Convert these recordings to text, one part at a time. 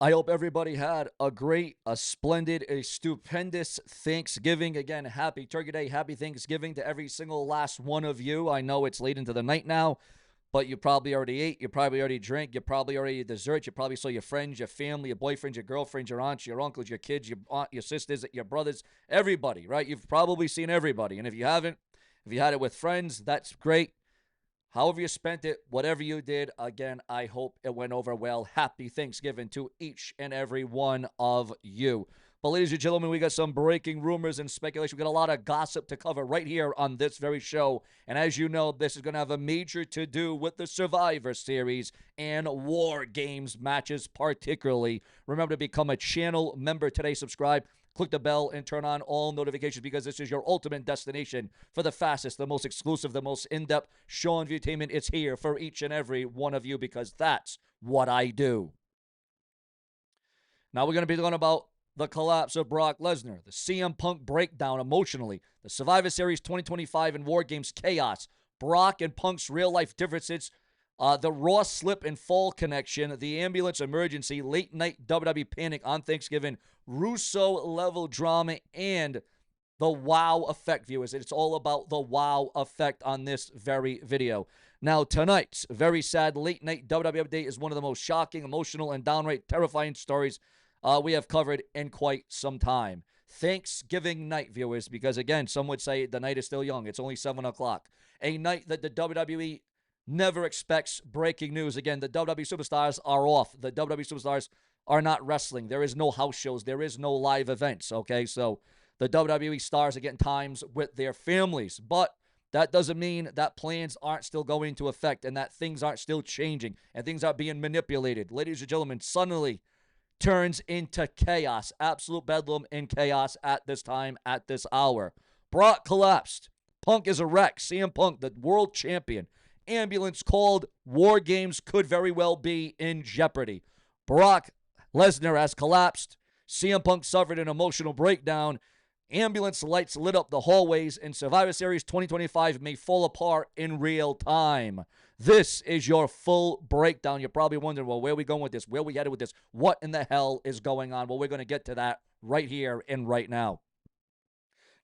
I hope everybody had a great, a splendid, a stupendous Thanksgiving. Again, happy Turkey Day, happy Thanksgiving to every single last one of you. I know it's late into the night now, but you probably already ate, you probably already drank, you probably already ate dessert, you probably saw your friends, your family, your boyfriends, your girlfriends, your aunts, your uncles, your kids, your aunt, your sisters, your brothers, everybody, right? You've probably seen everybody. And if you haven't, if you had it with friends, that's great. However you spent it, whatever you did, again, I hope it went over well. Happy Thanksgiving to each and every one of you. But ladies and gentlemen, we got some breaking rumors and speculation. We got a lot of gossip to cover right here on this very show. And as you know, this is going to have a major to-do with the Survivor Series and War Games matches particularly. Remember to become a channel member today. Subscribe. Click the bell and turn on all notifications because this is your ultimate destination for the fastest, the most exclusive, the most in-depth SeanzViewEnt. It's here for each and every one of you because that's what I do. Now we're going to be talking about the collapse of Brock Lesnar, the CM Punk breakdown emotionally, the Survivor Series 2025 and War Games chaos, Brock and Punk's real-life differences, the Raw slip and fall connection, the ambulance emergency, late night WWE panic on Thanksgiving, Russo level drama, and the wow effect, viewers. It's all about the wow effect on this very video. Now, tonight's very sad late night WWE update is one of the most shocking, emotional, and downright terrifying stories we have covered in quite some time. Thanksgiving night, viewers, because again, some would say the night is still young. It's only 7 o'clock. A night that the WWE never expects breaking news. Again, the WWE superstars are off. The WWE superstars are not wrestling. There is no house shows. There is no live events, okay? So the WWE stars are getting times with their families. But that doesn't mean that plans aren't still going into effect and that things aren't still changing and things are being manipulated. Ladies and gentlemen, suddenly turns into chaos. Absolute bedlam and chaos at this time, at this hour. Brock collapsed. Punk is a wreck. CM Punk, the world champion. Ambulance called. War Games could very well be in jeopardy. Brock Lesnar has collapsed. CM Punk suffered an emotional breakdown. Ambulance lights lit up the hallways, and Survivor Series 2025 may fall apart in real time. This is your full breakdown. You're probably wondering, well, where are we going with this? Where are we headed with this? What in the hell is going on? Well, we're going to get to that right here and right now.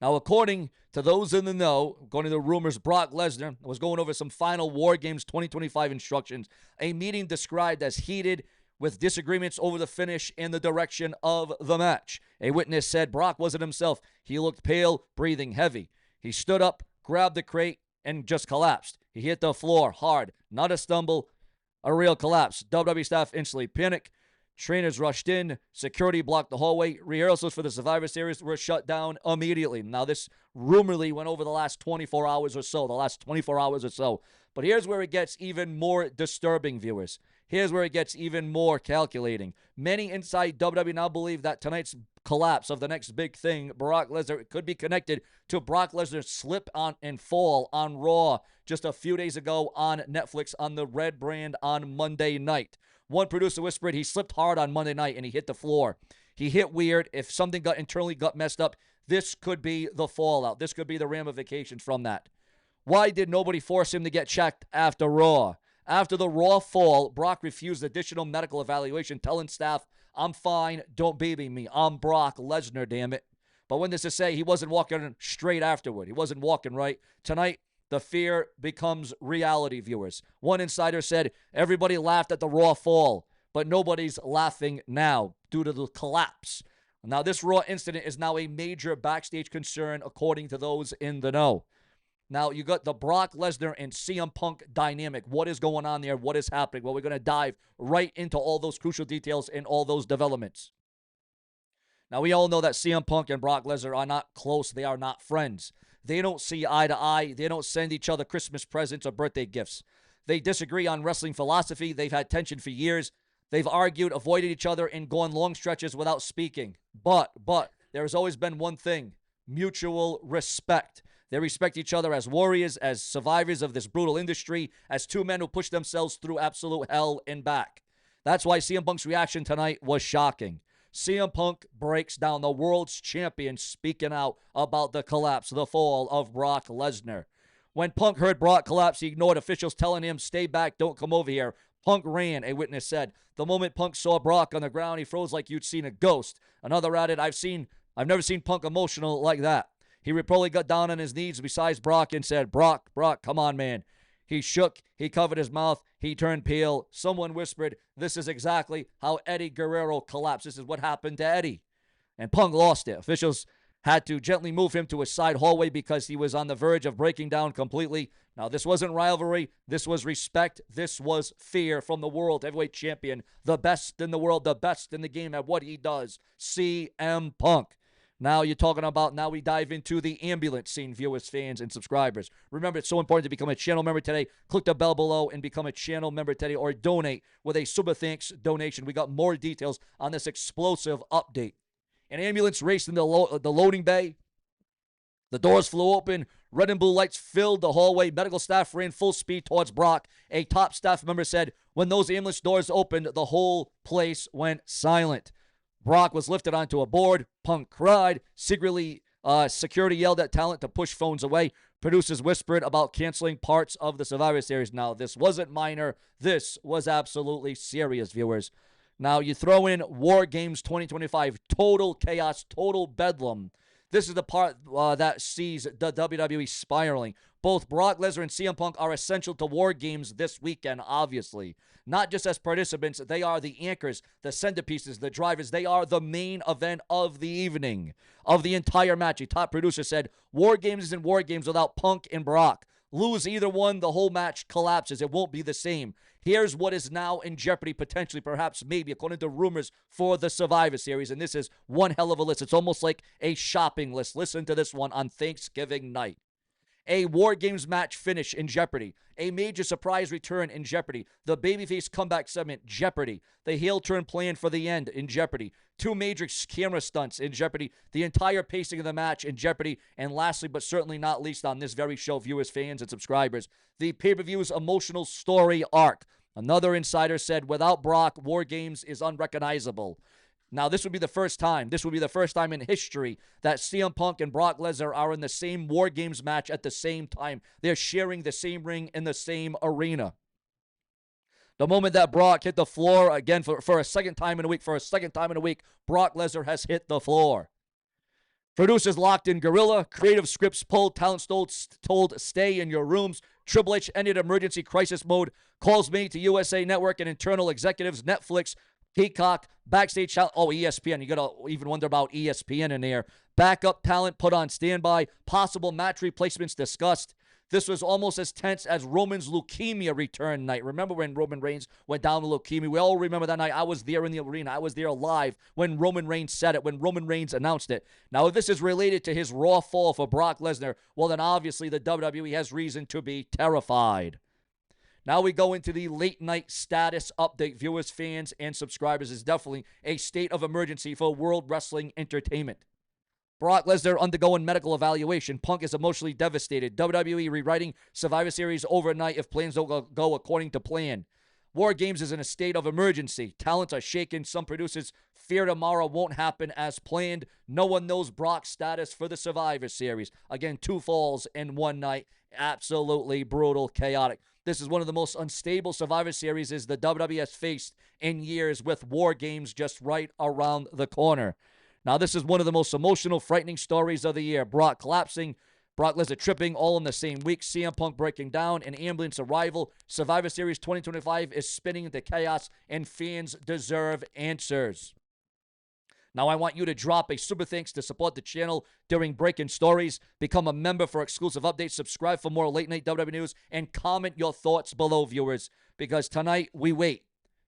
Now, according to those in the know, according to the rumors, Brock Lesnar was going over some final War Games 2025 instructions, a meeting described as heated with disagreements over the finish and the direction of the match. A witness said Brock wasn't himself. He looked pale, breathing heavy. He stood up, grabbed the crate, and just collapsed. He hit the floor hard. Not a stumble, a real collapse. WWE staff instantly panicked. Trainers rushed in. Security blocked the hallway. Rehearsals for the Survivor Series were shut down immediately. Now, this rumorly went over the last 24 hours or so. But here's where it gets even more disturbing, viewers. Here's where it gets even more calculating. Many inside WWE now believe that tonight's collapse of the next big thing, Brock Lesnar, could be connected to Brock Lesnar's slip on and fall on Raw just a few days ago on Netflix on the Red brand on Monday night. One producer whispered he slipped hard on Monday night and he hit the floor. He hit weird. If something got messed up, this could be the fallout. This could be the ramifications from that. Why did nobody force him to get checked after Raw? After the Raw fall, Brock refused additional medical evaluation, telling staff, I'm fine, don't baby me. I'm Brock Lesnar, damn it. But when this is say, he wasn't walking straight afterward. He wasn't walking right. Tonight, the fear becomes reality, viewers. One insider said, everybody laughed at the Raw fall, but nobody's laughing now due to the collapse. Now, this Raw incident is now a major backstage concern, according to those in the know. Now, you got the Brock Lesnar and CM Punk dynamic. What is going on there? What is happening? Well, we're going to dive right into all those crucial details and all those developments. Now, we all know that CM Punk and Brock Lesnar are not close. They are not friends. They don't see eye to eye. They don't send each other Christmas presents or birthday gifts. They disagree on wrestling philosophy. They've had tension for years. They've argued, avoided each other, and gone long stretches without speaking. But there has always been one thing: mutual respect. They respect each other as warriors, as survivors of this brutal industry, as two men who push themselves through absolute hell and back. That's why CM Punk's reaction tonight was shocking. CM Punk breaks down, the world's champion, speaking out about the collapse, the fall of Brock Lesnar. When Punk heard Brock collapse, he ignored officials telling him, stay back, don't come over here. Punk ran, a witness said. The moment Punk saw Brock on the ground, he froze like you'd seen a ghost. Another added, I've never seen Punk emotional like that. He reportedly got down on his knees beside Brock and said, Brock, come on, man. He shook. He covered his mouth. He turned pale. Someone whispered, this is exactly how Eddie Guerrero collapsed. This is what happened to Eddie. And Punk lost it. Officials had to gently move him to a side hallway because he was on the verge of breaking down completely. Now, this wasn't rivalry. This was respect. This was fear from the world heavyweight champion, the best in the world, the best in the game at what he does, CM Punk. Now you're talking about, now we dive into the ambulance scene, viewers, fans, and subscribers. Remember, it's so important to become a channel member today. Click the bell below and become a channel member today, or donate with a super thanks donation. We got more details on this explosive update. An ambulance raced in the loading bay. The doors flew open. Red and blue lights filled the hallway. Medical staff ran full speed towards Brock. A top staff member said, when those ambulance doors opened, the whole place went silent. Brock was lifted onto a board. Punk cried. Secretly, security yelled at talent to push phones away. Producers whispered about canceling parts of the Survivor Series. Now, this wasn't minor. This was absolutely serious, viewers. Now, you throw in WarGames 2025, total chaos, total bedlam. This is the part that sees the WWE spiraling. Both Brock Lesnar and CM Punk are essential to WarGames this weekend, obviously. Not just as participants, they are the anchors, the centerpieces, the drivers. They are the main event of the evening, of the entire match. A top producer said, WarGames isn't WarGames without Punk and Brock. Lose either one, the whole match collapses. It won't be the same. Here's what is now in jeopardy, potentially, perhaps, maybe, according to rumors, for the Survivor Series. And this is one hell of a list. It's almost like a shopping list. Listen to this one on Thanksgiving night. A WarGames match finish in jeopardy. A major surprise return in jeopardy. The babyface comeback segment, jeopardy. The heel turn plan for the end in jeopardy. 2 major camera stunts in jeopardy. The entire pacing of the match in jeopardy. And lastly, but certainly not least on this very show, viewers, fans, and subscribers, the pay-per-view's emotional story arc. Another insider said, without Brock, WarGames is unrecognizable. Now, this would be the first time. This would be the first time in history that CM Punk and Brock Lesnar are in the same WarGames match at the same time. They're sharing the same ring in the same arena. The moment that Brock hit the floor, again, for a second time in a week, Brock Lesnar has hit the floor. Producers locked in Gorilla. Creative scripts pulled. Talent told stay in your rooms. Triple H ended emergency crisis mode. Calls made to USA Network and internal executives. Netflix, Peacock, backstage talent. Oh, ESPN. You got to even wonder about ESPN in there. Backup talent put on standby. Possible match replacements discussed. This was almost as tense as Roman's leukemia return night. Remember when Roman Reigns went down to leukemia? We all remember that night. I was there in the arena. I was there live when Roman Reigns said it, when Roman Reigns announced it. Now, if this is related to his Raw fall for Brock Lesnar, well, then obviously the WWE has reason to be terrified. Now we go into the late night status update. Viewers, fans, and subscribers, is definitely a state of emergency for World Wrestling Entertainment. Brock Lesnar undergoing medical evaluation. Punk is emotionally devastated. WWE rewriting Survivor Series overnight if plans don't go according to plan. WarGames is in a state of emergency. Talents are shaken. Some producers fear tomorrow won't happen as planned. No one knows Brock's status for the Survivor Series. Again, 2 falls in one night. Absolutely brutal, chaotic. This is one of the most unstable Survivor Series the WWE has faced in years, with WarGames just right around the corner. Now, this is one of the most emotional, frightening stories of the year. Brock collapsing, Brock Lesnar tripping, all in the same week. CM Punk breaking down, an ambulance arrival. Survivor Series 2025 is spinning into chaos, and fans deserve answers. Now, I want you to drop a super thanks to support the channel during breaking stories. Become a member for exclusive updates. Subscribe for more late-night WWE news, and comment your thoughts below, viewers, because tonight we wait.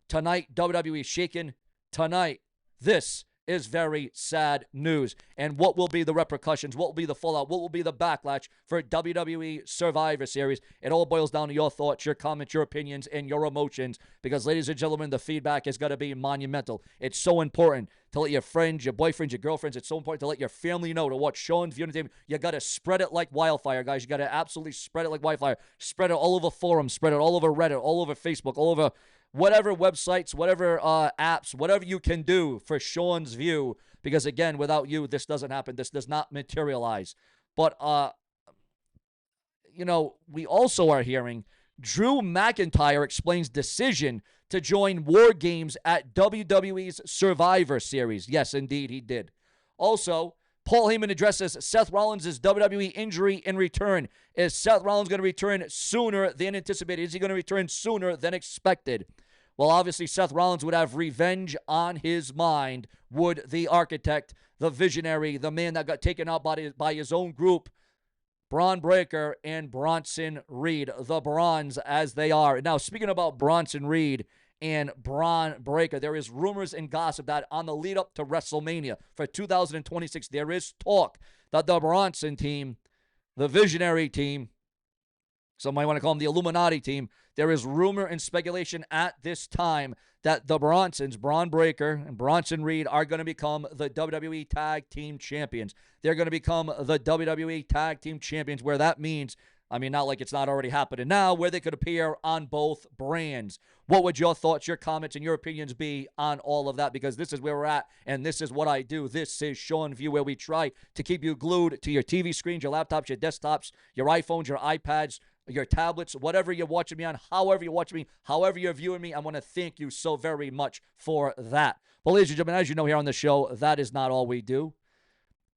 Tonight, WWE is shaken. Tonight, this is very sad news. And what will be the repercussions? What will be the fallout? What will be the backlash for WWE Survivor Series? It all boils down to your thoughts, your comments, your opinions, and your emotions. Because, ladies and gentlemen, the feedback has got to be monumental. It's so important to let your friends, your boyfriends, your girlfriends, it's so important to let your family know to watch SeanzViewEnt Entertainment. You got to spread it like wildfire, guys. You got to absolutely spread it like wildfire. Spread it all over forums, spread it all over Reddit, all over Facebook, all over whatever websites, whatever apps, whatever you can do for Sean's View, because, again, without you, this doesn't happen. This does not materialize. But, you know, we also are hearing Drew McIntyre explains decision to join WarGames at WWE's Survivor Series. Yes, indeed, he did. Also, Paul Heyman addresses Seth Rollins' WWE injury in return. Is Seth Rollins going to return sooner than anticipated? Is he going to return sooner than expected? Well, obviously, Seth Rollins would have revenge on his mind, would the architect, the visionary, the man that got taken out by his own group, Braun Breaker and Bronson Reed, the Bronze as they are. Now, speaking about Bronson Reed and Braun Breaker, there is rumors and gossip that on the lead up to WrestleMania for 2026, there is talk that the Bronson team, the visionary team, some might want to call them the Illuminati team, there is rumor and speculation at this time that the Bronsons, Braun Breaker and Bronson Reed, are going to become the WWE Tag Team Champions. They're going to become the WWE Tag Team Champions, where that means, I mean, not like it's not already happening now, where they could appear on both brands. What would your thoughts, your comments, and your opinions be on all of that? Because this is where we're at, and this is what I do. This is Sean View, where we try to keep you glued to your TV screens, your laptops, your desktops, your iPhones, your iPads, your tablets, whatever you're watching me on, however you're watching me, however you're viewing me. I want to thank you so very much for that. But ladies and gentlemen, as you know here on the show, that is not all we do.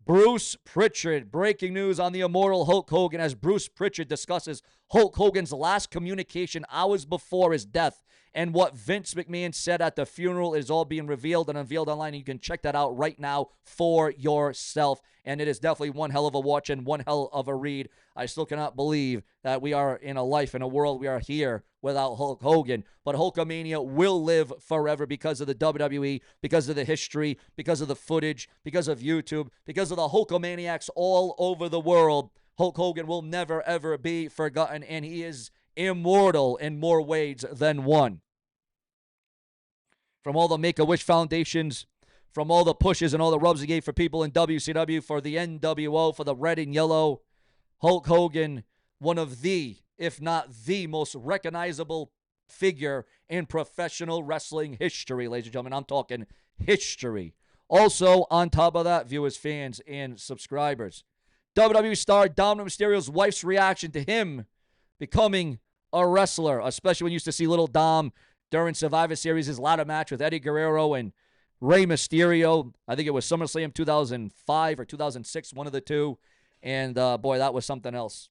Bruce Pritchard, breaking news on the immortal Hulk Hogan as Bruce Pritchard discusses Hulk Hogan's last communication hours before his death and what Vince McMahon said at the funeral is all being revealed and unveiled online. And you can check that out right now for yourself. And it is definitely one hell of a watch and one hell of a read. I still cannot believe that we are in a life, in a world we are here without Hulk Hogan. But Hulkamania will live forever because of the WWE, because of the history, because of the footage, because of YouTube, because of the Hulkamaniacs all over the world. Hulk Hogan will never, ever be forgotten, and he is immortal in more ways than one. From all the Make-A-Wish foundations, from all the pushes and all the rubs he gave for people in WCW, for the NWO, for the red and yellow, Hulk Hogan, one of the, if not the most recognizable figure in professional wrestling history, ladies and gentlemen. I'm talking history. Also, on top of that, viewers, fans, and subscribers, WWE star Dominic Mysterio's wife's reaction to him becoming a wrestler, especially when you used to see little Dom during Survivor Series, his ladder match with Eddie Guerrero and Rey Mysterio. I think it was SummerSlam 2005 or 2006, one of the two. And, boy, that was something else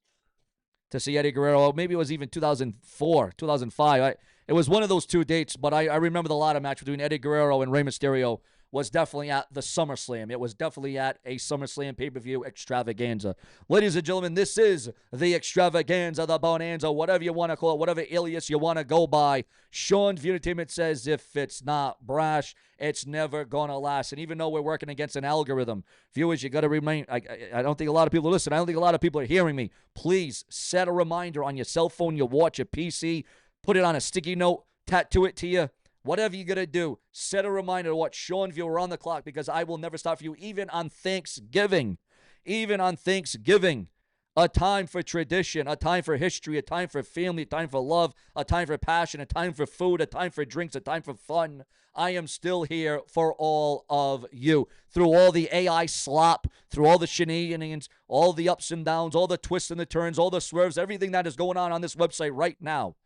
to see Eddie Guerrero. Maybe it was even 2004, 2005. It was one of those two dates, but I remember the ladder match between Eddie Guerrero and Rey Mysterio was definitely at the SummerSlam. It was definitely at a SummerSlam pay-per-view extravaganza. Ladies and gentlemen, this is the extravaganza, the bonanza, whatever you want to call it, whatever alias you want to go by. SeanzViewEnt Entertainment says if it's not brash, it's never going to last. And even though we're working against an algorithm, viewers, you got to remain, I don't think a lot of people listen. I don't think a lot of people are hearing me. Please set a reminder on your cell phone, your watch, your PC, put it on a sticky note, tattoo it to you. Whatever you're going to do, set a reminder to watch Sean View around the clock because I will never stop for you, even on Thanksgiving. Even on Thanksgiving. A time for tradition, a time for history, a time for family, a time for love, a time for passion, a time for food, a time for drinks, a time for fun. I am still here for all of you. Through all the AI slop, through all the shenanigans, all the ups and downs, all the twists and the turns, all the swerves, everything that is going on this website right now.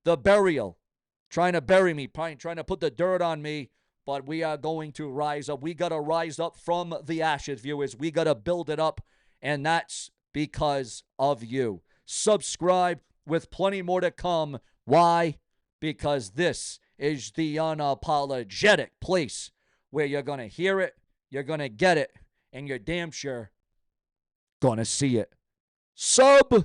The burial. Trying to bury me, trying to put the dirt on me, but we are going to rise up. We got to rise up from the ashes, viewers. We got to build it up, and that's because of you. Subscribe with plenty more to come. Why? Because this is the unapologetic place where you're going to hear it, you're going to get it, and you're damn sure going to see it. Subscribe.